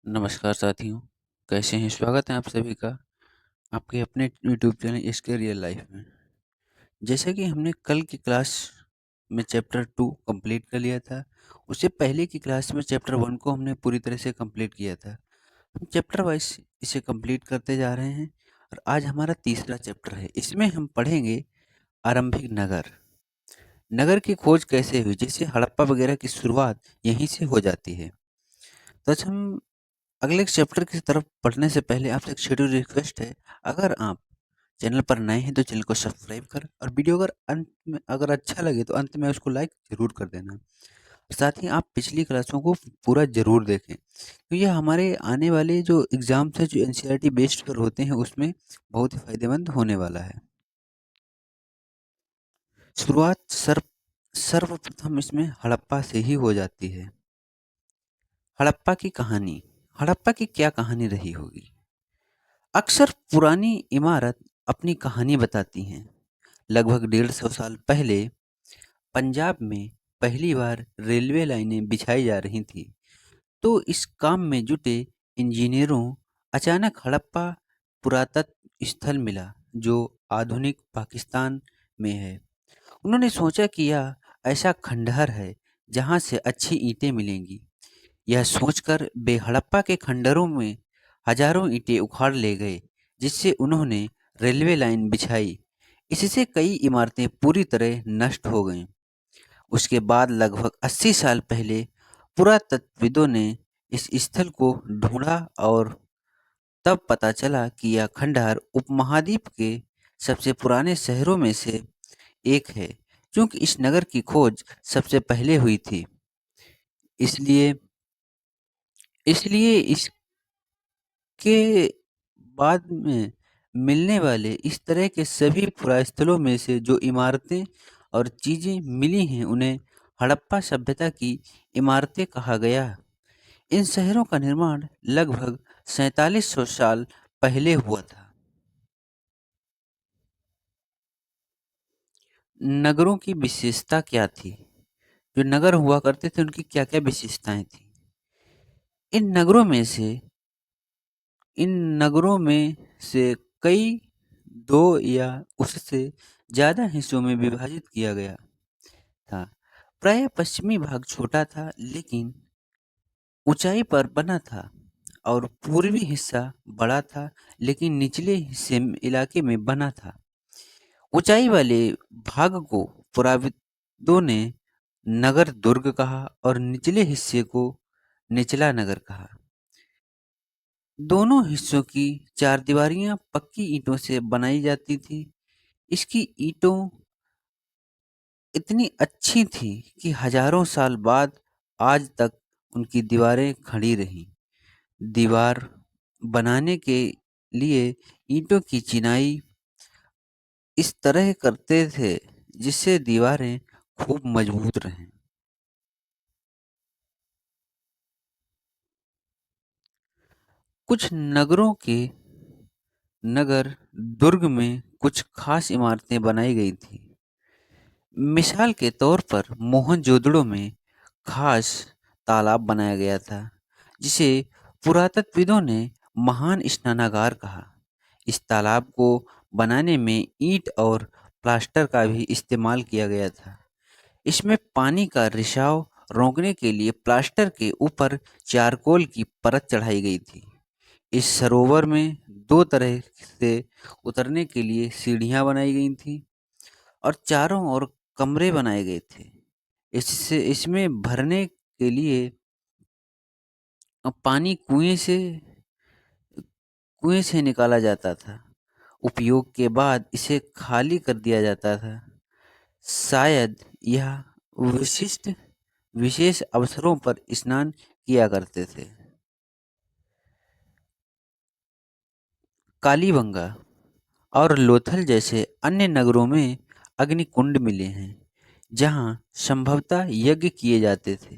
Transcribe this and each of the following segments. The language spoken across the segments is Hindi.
नमस्कार साथियों, कैसे हैं? स्वागत है आप सभी का आपके अपने यूट्यूब चैनल इसके रियल लाइफ में। जैसा कि हमने कल की क्लास में चैप्टर 2 कंप्लीट कर लिया था, उससे पहले की क्लास में चैप्टर 1 को हमने पूरी तरह से कंप्लीट किया था। हम चैप्टर वाइज इसे कंप्लीट करते जा रहे हैं और आज हमारा तीसरा चैप्टर है। इसमें हम पढ़ेंगे आरंभिक नगर। नगर की खोज कैसे हुई? जैसे हड़प्पा वगैरह की शुरुआत यहीं से हो जाती है। तो आज हम अगले चैप्टर की तरफ पढ़ने से पहले आपसे एक छोटी रिक्वेस्ट है। अगर आप चैनल पर नए हैं तो चैनल को सब्सक्राइब कर और वीडियो अगर अंत में अगर अच्छा लगे तो अंत में उसको लाइक जरूर कर देना। साथ ही आप पिछली क्लासों को पूरा जरूर देखें, तो ये हमारे आने वाले जो एग्जाम्स है, जो एनसीईआरटी बेस्ड पर होते हैं, उसमें बहुत ही फायदेमंद होने वाला है। शुरुआत सर्वप्रथम इसमें हड़प्पा से ही हो जाती है। हड़प्पा की कहानी। हड़प्पा की क्या कहानी रही होगी? अक्सर पुरानी इमारत अपनी कहानी बताती हैं। लगभग 150 साल पहले पंजाब में पहली बार रेलवे लाइनें बिछाई जा रही थी, तो इस काम में जुटे इंजीनियरों अचानक हड़प्पा पुरातत्व स्थल मिला, जो आधुनिक पाकिस्तान में है। उन्होंने सोचा कि यह ऐसा खंडहर है जहां से अच्छी ईंटें मिलेंगी। यह सोचकर वे हड़प्पा के खंडरों में हजारों ईंटें उखाड़ ले गए, जिससे उन्होंने रेलवे लाइन बिछाई। इससे कई इमारतें पूरी तरह नष्ट हो गईं। उसके बाद लगभग 80 साल पहले पुरातत्वविदों ने इस स्थल को ढूंढा और तब पता चला कि यह खंडहर उपमहाद्वीप के सबसे पुराने शहरों में से एक है, क्योंकि इस नगर की खोज सबसे पहले हुई थी। इसलिए इसलिए इसके बाद में मिलने वाले इस तरह के सभी पुरास्थलों में से जो इमारतें और चीजें मिली हैं, उन्हें हड़प्पा सभ्यता की इमारतें कहा गया। इन शहरों का निर्माण लगभग 4700 साल पहले हुआ था। नगरों की विशेषता क्या थी? जो नगर हुआ करते थे उनकी क्या क्या विशेषताएं थी? इन नगरों में से इन नगरों में से कई दो या उससे ज्यादा हिस्सों में विभाजित किया गया था। प्रायः पश्चिमी भाग छोटा था लेकिन ऊंचाई पर बना था, और पूर्वी हिस्सा बड़ा था लेकिन निचले इलाके में बना था। ऊंचाई वाले भाग को पुराविदों ने नगर दुर्ग कहा और निचले हिस्से को निचला नगर कहा। दोनों हिस्सों की चारदीवारियां पक्की ईंटों से बनाई जाती थी। इसकी ईंटों इतनी अच्छी थी कि हजारों साल बाद आज तक उनकी दीवारें खड़ी रहीं। दीवार बनाने के लिए ईंटों की चिनाई इस तरह करते थे जिससे दीवारें खूब मजबूत रहें। कुछ नगरों के नगर दुर्ग में कुछ खास इमारतें बनाई गई थी। मिसाल के तौर पर मोहनजोदड़ो में खास तालाब बनाया गया था, जिसे पुरातत्वविदों ने महान स्नानागार कहा। इस तालाब को बनाने में ईंट और प्लास्टर का भी इस्तेमाल किया गया था। इसमें पानी का रिसाव रोकने के लिए प्लास्टर के ऊपर चारकोल की परत चढ़ाई गई थी। इस सरोवर में दो तरह से उतरने के लिए सीढ़ियां बनाई गई थी और चारों ओर कमरे बनाए गए थे। इससे इसमें भरने के लिए पानी कुएं से निकाला जाता था। उपयोग के बाद इसे खाली कर दिया जाता था। शायद यह विशिष्ट विशेष अवसरों पर स्नान किया करते थे। कालीबंगा और लोथल जैसे अन्य नगरों में अग्निकुंड मिले हैं, जहां संभवतः यज्ञ किए जाते थे।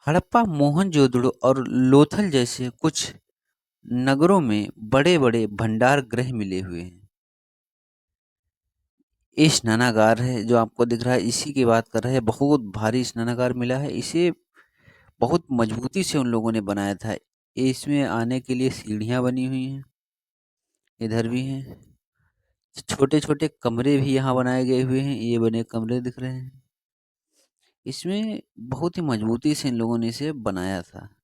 हड़प्पा, मोहनजोदड़ो और लोथल जैसे कुछ नगरों में बड़े बड़े भंडार गृह मिले हुए हैं। ये स्नानागार है जो आपको दिख रहा है, इसी की बात कर रहे हैं। बहुत भारी स्नानागार मिला है। इसे बहुत मजबूती से उन लोगों ने बनाया था। इसमें आने के लिए सीढ़ियाँ बनी हुई हैं, इधर भी हैं। छोटे-छोटे कमरे भी यहाँ बनाए गए हुए हैं, ये बने कमरे दिख रहे हैं। इसमें बहुत ही मजबूती से इन लोगों ने इसे बनाया था।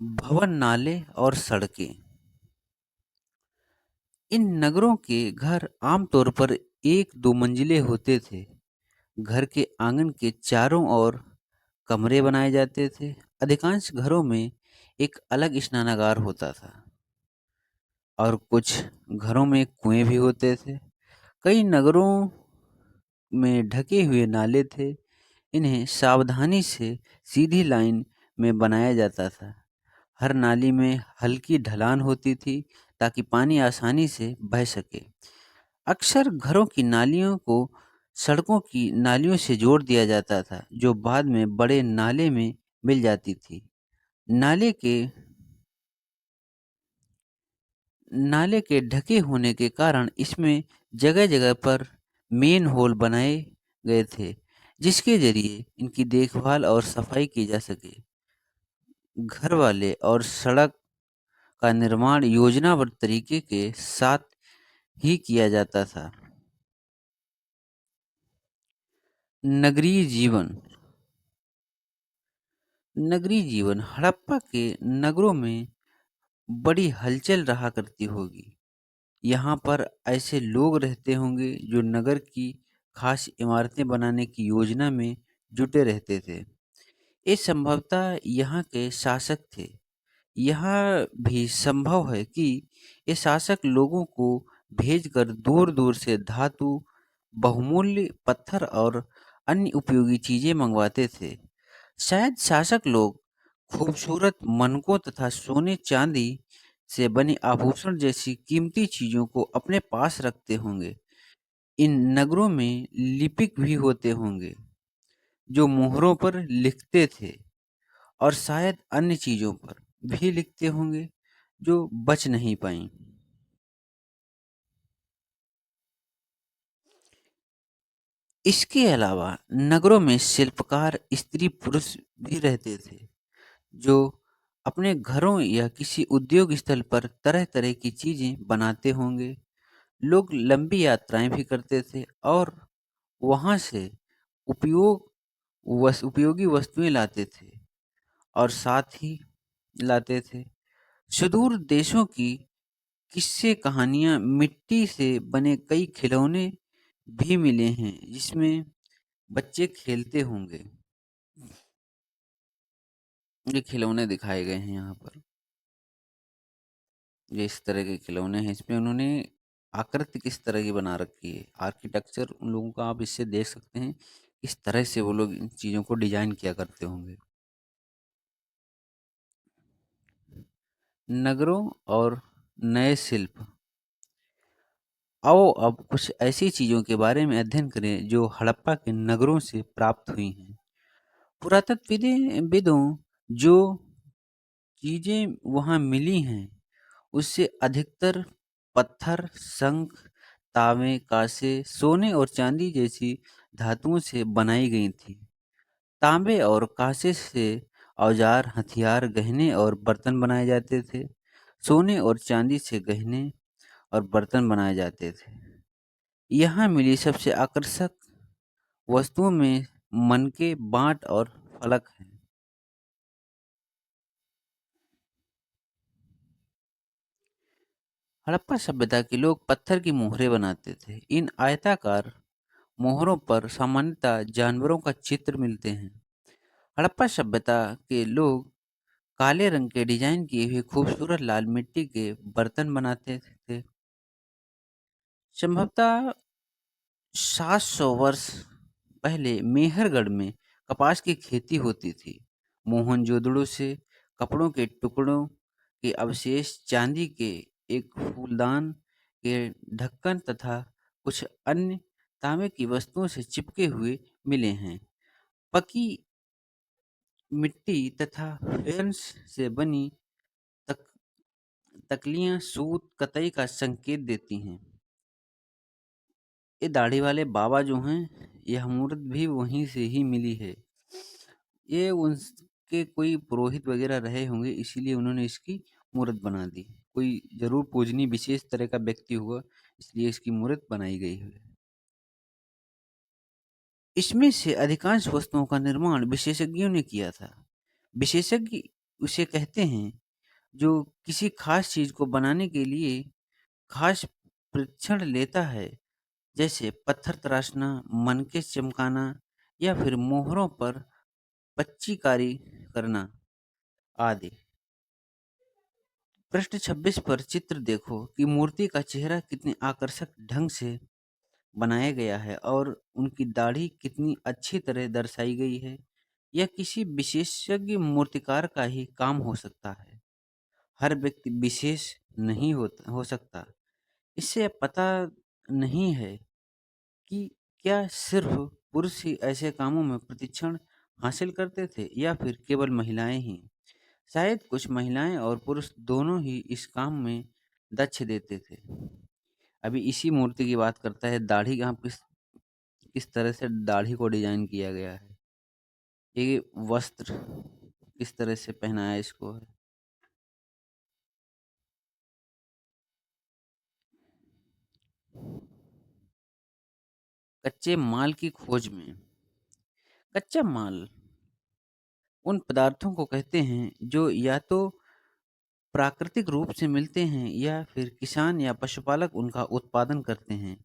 भवन, नाले और सड़कें। इन नगरों के घर आमतौर पर 1-2 मंजिले होते थे। घर के आंगन के चारों ओर कमरे बनाए जाते थे। अधिकांश घरों में एक अलग स्नानागार होता था और कुछ घरों में कुएं भी होते थे। कई नगरों में ढके हुए नाले थे। इन्हें सावधानी से सीधी लाइन में बनाया जाता था। हर नाली में हल्की ढलान होती थी ताकि पानी आसानी से बह सके। अक्सर घरों की नालियों को सड़कों की नालियों से जोड़ दिया जाता था, जो बाद में बड़े नाले में मिल जाती थी। नाले के नाले के ढके होने के कारण इसमें जगह-जगह पर मेन होल बनाए गए थे, जिसके जरिए इनकी देखभाल और सफाई की जा सके। घर वाले और सड़क का निर्माण योजनाबद्ध तरीके के साथ ही किया जाता था। नगरीय जीवन। नगरीय जीवन हड़प्पा के नगरों में बड़ी हलचल रहा करती होगी। यहाँ पर ऐसे लोग रहते होंगे जो नगर की खास इमारतें बनाने की योजना में जुटे रहते थे। ये संभवतः यहाँ के शासक थे। यह भी संभव है कि ये शासक लोगों को भेजकर दूर-दूर से धातु, बहुमूल्य पत्थर और अन्य उपयोगी चीजें मंगवाते थे। शायद शासक लोग खूबसूरत मनकों तथा सोने चांदी से बने आभूषण जैसी कीमती चीजों को अपने पास रखते होंगे। इन नगरों में लिपिक भी होते होंगे जो मोहरों पर लिखते थे और शायद अन्य चीजों पर भी लिखते होंगे जो बच नहीं पाई। इसके अलावा नगरों में शिल्पकार स्त्री पुरुष भी रहते थे जो अपने घरों या किसी उद्योग स्थल पर तरह तरह की चीजें बनाते होंगे। लोग लंबी यात्राएं भी करते थे और वहां से उपयोगी वस्तुएं लाते थे और साथ ही लाते थे। सुदूर देशों की किस्से कहानियां मिट्टी से बने कई खिलौने भी मिले हैं जिसमें बच्चे खेलते होंगे। ये खिलौने दिखाए गए हैं यहाँ पर। ये इस तरह के खिलौने हैं। इसमें उन्होंने आकृति किस तरह की बना रखी है, आर्किटेक्चर उन लोगों का आप इससे देख सकते हैं किस तरह से वो लोग इन चीज़ों को डिजाइन किया करते होंगे। नगरों और नए शिल्प। आओ अब कुछ ऐसी चीज़ों के बारे में अध्ययन करें जो हड़प्पा के नगरों से प्राप्त हुई हैं। पुरातत्वविदों जो चीज़ें वहाँ मिली हैं उससे अधिकतर पत्थर, शंख, तांबे, कांसे, सोने और चांदी जैसी धातुओं से बनाई गई थी। तांबे और कांसे से औजार, हथियार, गहने और बर्तन बनाए जाते थे। सोने और चांदी से गहने और बर्तन बनाए जाते थे। यहाँ मिली सबसे आकर्षक वस्तुओं में मनके, बाँट और फलक हैं। हड़प्पा सभ्यता के लोग पत्थर की मोहरें बनाते थे। इन आयताकार मोहरों पर सामान्यतः जानवरों का चित्र मिलते हैं। हड़प्पा सभ्यता के लोग काले रंग के डिजाइन किए हुए खूबसूरत लाल मिट्टी के बर्तन बनाते थे। संभवतः 700 वर्ष पहले मेहरगढ़ में कपास की खेती होती थी। मोहनजोदड़ो से कपड़ों के टुकड़ों के अवशेष, चांदी के एक फूलदान के ढक्कन तथा कुछ अन्य तांबे की वस्तुओं से चिपके हुए मिले हैं। पकी मिट्टी तथा फेर्न्स से बनी तक, तकलियां सूत कताई का संकेत देती हैं। ये दाढ़ी वाले बाबा जो हैं, यह मूर्त भी वहीं से ही मिली है। ये उनके कोई पुरोहित वगैरह रहे होंगे, इसीलिए उन्होंने इसकी मूर्त बना दी। कोई जरूर पूजनीय विशेष तरह का व्यक्ति हुआ, इसलिए इसकी मूर्त बनाई गई है। इसमें से अधिकांश वस्तुओं का निर्माण विशेषज्ञों ने किया था। विशेषज्ञ उसे कहते हैं जो किसी खास चीज को बनाने के लिए खास परीक्षण लेता है, जैसे पत्थर तराशना, मनके चमकाना या फिर मोहरों पर पच्चीकारी करना आदि। पृष्ठ 26 पर चित्र देखो कि मूर्ति का चेहरा कितने आकर्षक ढंग से बनाया गया है और उनकी दाढ़ी कितनी अच्छी तरह दर्शाई गई है। यह किसी विशेषज्ञ मूर्तिकार का ही काम हो सकता है। हर व्यक्ति विशेष नहीं हो सकता। इससे पता नहीं है कि क्या सिर्फ पुरुष ही ऐसे कामों में प्रशिक्षण हासिल करते थे या फिर केवल महिलाएं ही। शायद कुछ महिलाएं और पुरुष दोनों ही इस काम में दक्ष देते थे। अभी इसी मूर्ति की बात करता है, दाढ़ी यहाँ किस किस तरह से दाढ़ी को डिजाइन किया गया है। ये वस्त्र किस तरह से पहनाया इसको है। कच्चे माल की खोज में। कच्चा माल उन पदार्थों को कहते हैं जो या तो प्राकृतिक रूप से मिलते हैं या फिर किसान या पशुपालक उनका उत्पादन करते हैं।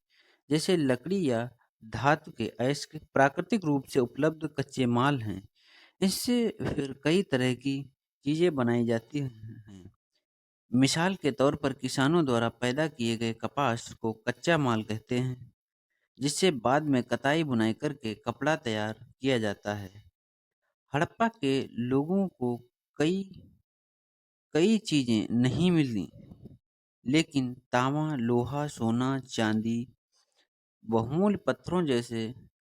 जैसे लकड़ी या धातु के अयस्क प्राकृतिक रूप से उपलब्ध कच्चे माल हैं। इससे फिर कई तरह की चीजें बनाई जाती हैं। मिसाल के तौर पर किसानों द्वारा पैदा किए गए कपास को कच्चा माल कहते हैं, जिससे बाद में कताई बुनाई करके कपड़ा तैयार किया जाता है। हड़प्पा के लोगों को कई कई चीजें नहीं मिली, लेकिन तांबा, लोहा, सोना, चांदी, बहुमूल्य पत्थरों जैसे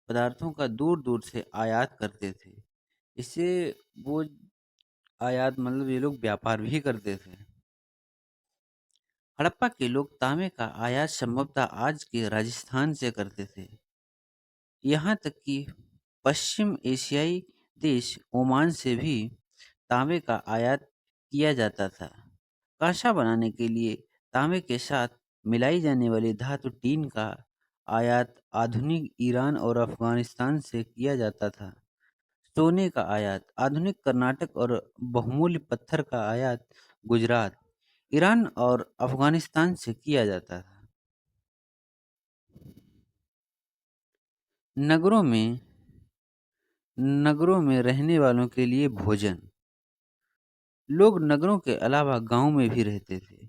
पदार्थों का दूर दूर से आयात करते थे। इससे वो आयात मतलब ये लोग व्यापार भी करते थे। हड़प्पा के लोग तांबे का आयात संभवतः आज के राजस्थान से करते थे। यहाँ तक कि पश्चिम एशियाई देश ओमान से भी तांबे का आयात किया जाता था। कांसा बनाने के लिए तांबे के साथ मिलाई जाने वाली धातु टीन का आयात आधुनिक ईरान और अफगानिस्तान से किया जाता था। सोने का आयात आधुनिक कर्नाटक और बहुमूल्य पत्थर का आयात गुजरात, ईरान और अफगानिस्तान से किया जाता था। नगरों में नगरों में रहने वालों के लिए भोजन। लोग नगरों के अलावा गांव में भी रहते थे।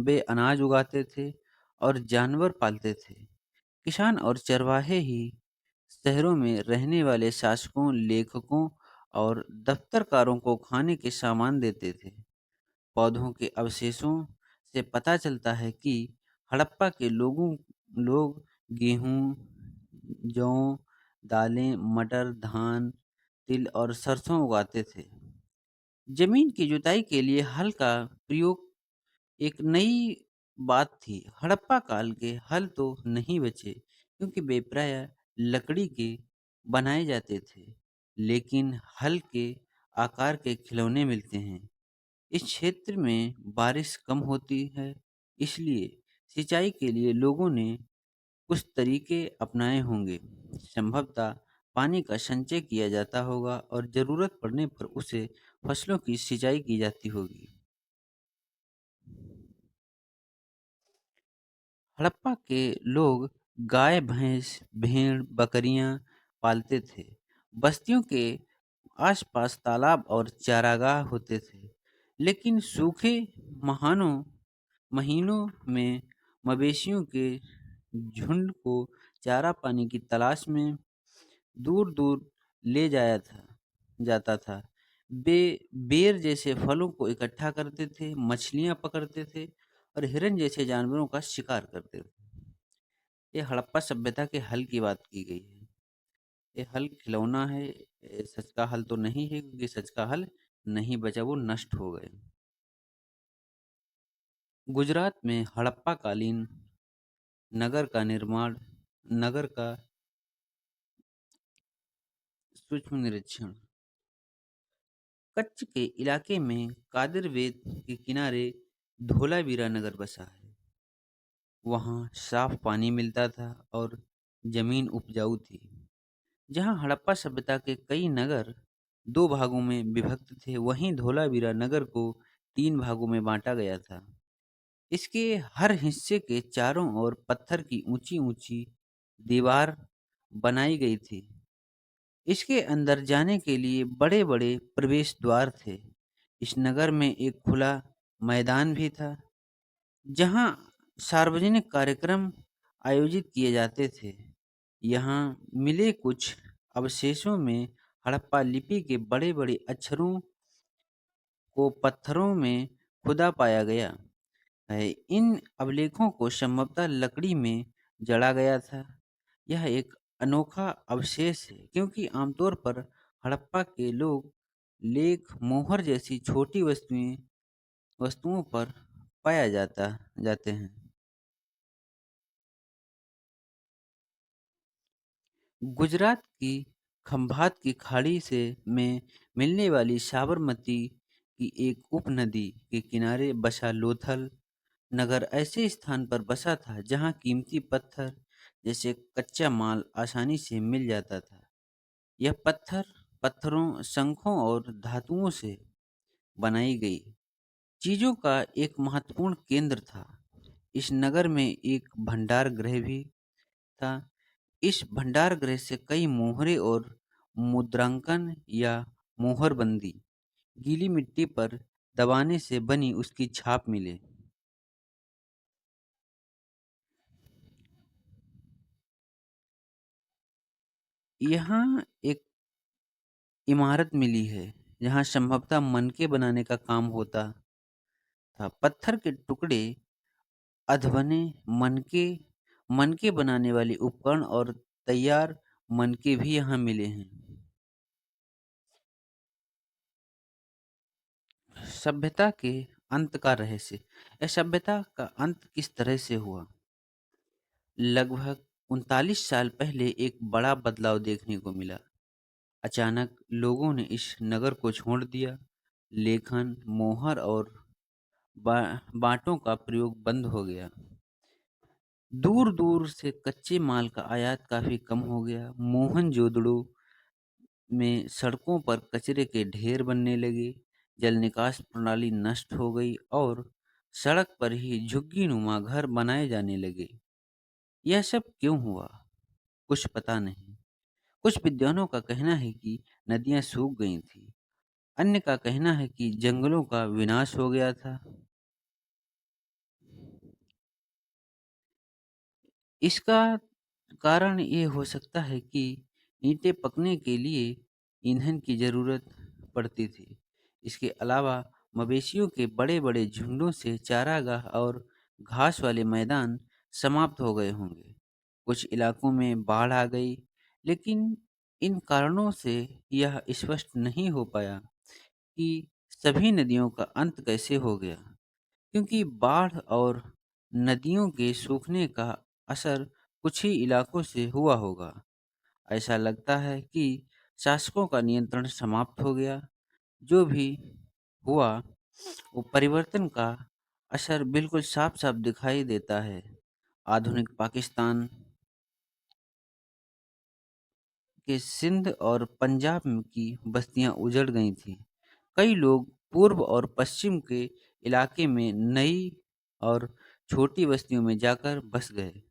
वे अनाज उगाते थे और जानवर पालते थे। किसान और चरवाहे ही शहरों में रहने वाले शासकों, लेखकों और दफ्तरकारों को खाने के सामान देते थे। पौधों के अवशेषों से पता चलता है कि हड़प्पा के लोग गेहूं, जौ, दालें, मटर, धान, तिल और सरसों उगाते थे। जमीन की जुताई के लिए हल का प्रयोग एक नई बात थी। हड़प्पा काल के हल तो नहीं बचे क्योंकि वे प्रायः लकड़ी के बनाए जाते थे, लेकिन हल के आकार के खिलौने मिलते हैं। इस क्षेत्र में बारिश कम होती है, इसलिए सिंचाई के लिए लोगों ने कुछ तरीके अपनाए होंगे। संभवतः पानी का संचय किया जाता होगा और जरूरत पड़ने पर उसे फसलों की सिंचाई की जाती होगी। हड़प्पा के लोग गाय, भैंस, भेड़, बकरियां पालते थे। बस्तियों के आसपास तालाब और चारागाह होते थे, लेकिन सूखे महानों महीनों में मवेशियों के झुंड को चारा पानी की तलाश में दूर दूर ले जाता था। बे बेर जैसे फलों को इकट्ठा करते थे, मछलियां पकड़ते थे और हिरन जैसे जानवरों का शिकार करते थे। ये हड़प्पा सभ्यता के हल की बात की गई है। ये हल खिलौना है, ये सच का हल तो नहीं है, क्योंकि सच का हल नहीं बचा, वो नष्ट हो गए। गुजरात में हड़प्पा कालीन नगर का निर्माण, नगर का सूक्ष्म निरीक्षण। कच्छ के इलाके में कादिर वेद के किनारे धोलावीरा नगर बसा है। वहाँ साफ पानी मिलता था और जमीन उपजाऊ थी। जहाँ हड़प्पा सभ्यता के कई नगर दो भागों में विभक्त थे, वहीं धोलावीरा नगर को तीन भागों में बांटा गया था। इसके हर हिस्से के चारों ओर पत्थर की ऊंची ऊंची दीवार बनाई गई थी। इसके अंदर जाने के लिए बड़े बड़े प्रवेश द्वार थे। इस नगर में एक खुला मैदान भी था, जहां सार्वजनिक कार्यक्रम आयोजित किए जाते थे। यहाँ मिले कुछ अवशेषों में हड़प्पा लिपि के बड़े बड़े अक्षरों को पत्थरों में खुदा पाया गया है। इन अभिलेखों को संभवतः लकड़ी में जड़ा गया था। यह एक अनोखा अवशेष है, क्योंकि आमतौर पर हड़प्पा के लोग लेख, मोहर जैसी छोटी वस्तुओं पर पाया जाते हैं। गुजरात की खंभात की खाड़ी से में मिलने वाली साबरमती की एक उपनदी के किनारे बसा लोथल नगर ऐसे स्थान पर बसा था जहां कीमती पत्थर जैसे कच्चा माल आसानी से मिल जाता था। यह पत्थरों, शंखों और धातुओं से बनाई गई चीजों का एक महत्वपूर्ण केंद्र था। इस नगर में एक भंडार गृह भी था। इस भंडार गृह से कई मोहरे और मुद्रांकन या मोहरबंदी गीली मिट्टी पर दबाने से बनी उसकी छाप मिले। यहाँ एक इमारत मिली है जहाँ संभवतः मनके बनाने का काम होता था। पत्थर के टुकड़े, अधबने मनके मनके बनाने वाले उपकरण और तैयार मनके भी यहाँ मिले हैं। सभ्यता के अंत का रहस्य। यह सभ्यता का अंत किस तरह से हुआ? लगभग 39 साल पहले एक बड़ा बदलाव देखने को मिला। अचानक लोगों ने इस नगर को छोड़ दिया। लेखन, मोहर और बांटों का प्रयोग बंद हो गया। दूर दूर से कच्चे माल का आयात काफी कम हो गया। मोहनजोदड़ो में सड़कों पर कचरे के ढेर बनने लगे। जल निकास प्रणाली नष्ट हो गई और सड़क पर ही झुग्गी नुमा घर बनाए जाने लगे। यह सब क्यों हुआ? कुछ पता नहीं। कुछ विद्वानों का कहना है कि नदियां सूख गई थी। अन्य का कहना है कि जंगलों का विनाश हो गया था। इसका कारण ये हो सकता है कि ईंटें पकने के लिए ईंधन की जरूरत पड़ती थी। इसके अलावा मवेशियों के बड़े बड़े झुंडों से चारागाह और घास वाले मैदान समाप्त हो गए होंगे। कुछ इलाकों में बाढ़ आ गई, लेकिन इन कारणों से यह स्पष्ट नहीं हो पाया कि सभी नदियों का अंत कैसे हो गया, क्योंकि बाढ़ और नदियों के सूखने का असर कुछ ही इलाकों से हुआ होगा। ऐसा लगता है कि शासकों का नियंत्रण समाप्त हो गया। जो भी हुआ, वो परिवर्तन का असर बिल्कुल साफ साफ दिखाई देता है। आधुनिक पाकिस्तान के सिंध और पंजाब की बस्तियां उजड़ गई थीं। कई लोग पूर्व और पश्चिम के इलाके में नई और छोटी बस्तियों में जाकर बस गए।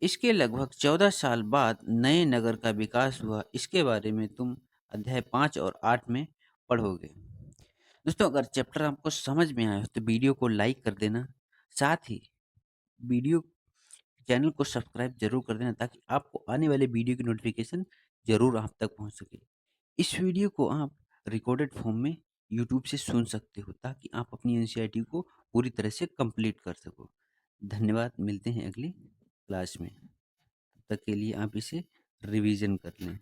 इसके लगभग 14 साल बाद नए नगर का विकास हुआ। इसके बारे में तुम अध्याय 5 और 8 में पढ़ोगे। दोस्तों, अगर चैप्टर आपको समझ में आया हो तो वीडियो को लाइक कर देना। साथ ही वीडियो चैनल को सब्सक्राइब जरूर कर देना, ताकि आपको आने वाले वीडियो की नोटिफिकेशन जरूर आप तक पहुंच सके। इस वीडियो को आप रिकॉर्डेड फॉर्म में यूट्यूब से सुन सकते हो, ताकि आप अपनी एनसीईआरटी को पूरी तरह से कंप्लीट कर सको। धन्यवाद। मिलते हैं अगली क्लास में। तब तक के लिए आप इसे रिवीजन कर लें।